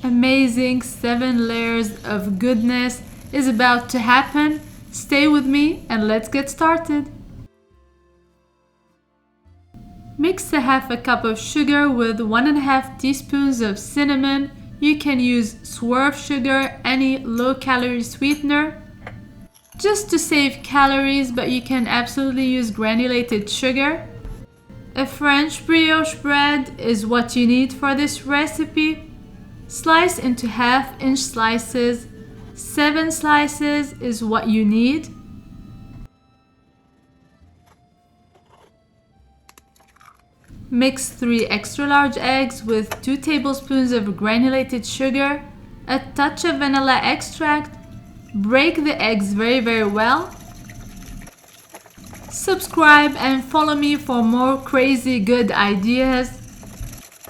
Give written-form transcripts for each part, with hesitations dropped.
Amazing 7 layers of goodness is about to happen. Stay with me and let's get started. Mix a half a cup of sugar with 1.5 teaspoons of cinnamon. You can use swerve sugar, any low-calorie sweetener, just to save calories, but you can absolutely use granulated sugar. A French brioche bread is what you need for this recipe. Slice into half-inch slices. 7 slices is what you need. Mix 3 extra large eggs with 2 tablespoons of granulated sugar, a touch of vanilla extract. Break the eggs very well. Subscribe and follow me for more crazy good ideas.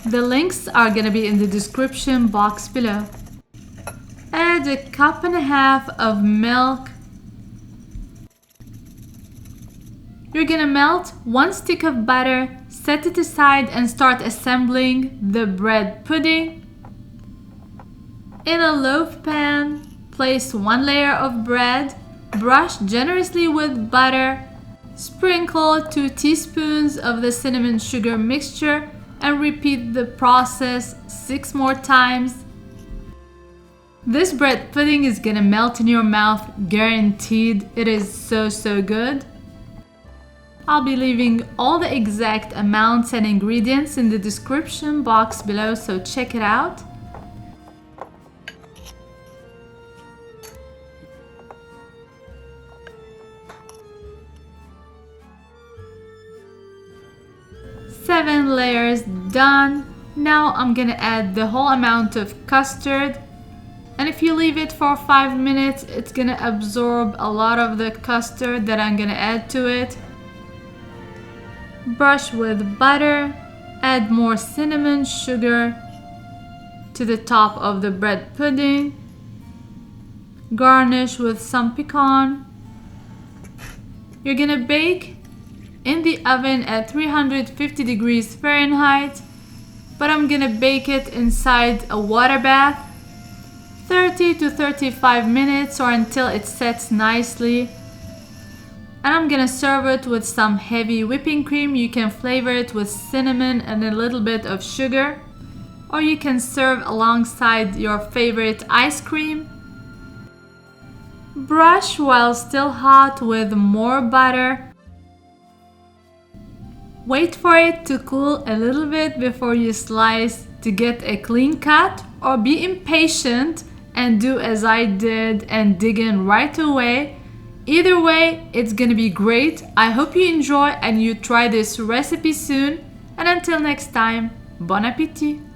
The links are gonna be in the description box below. Add 1.5 cups of milk. You're gonna melt 1 stick of butter, set it aside and start assembling the bread pudding. In a loaf pan, place 1 layer of bread, brush generously with butter, sprinkle 2 teaspoons of the cinnamon sugar mixture and repeat the process 6 more times. This bread pudding is gonna melt in your mouth, guaranteed. It is so good. I'll be leaving all the exact amounts and ingredients in the description box below, so check it out. Seven layers done. Now I'm gonna add the whole amount of custard, and if you leave it for 5 minutes, it's gonna absorb a lot of the custard that I'm gonna add to it. Brush with butter, add more cinnamon sugar to the top of the bread pudding, garnish with some pecan. You're gonna bake in the oven at 350 degrees Fahrenheit, but I'm gonna bake it inside a water bath 30 to 35 minutes or until it sets nicely. And I'm gonna serve it with some heavy whipping cream. You can flavor it with cinnamon and a little bit of sugar, or you can serve alongside your favorite ice cream. Brush while still hot with more butter. Wait for it to cool a little bit before you slice to get a clean cut, or be impatient and do as I did and dig in right away. Either way, it's gonna be great. I hope you enjoy and you try this recipe soon. And until next time, bon appétit!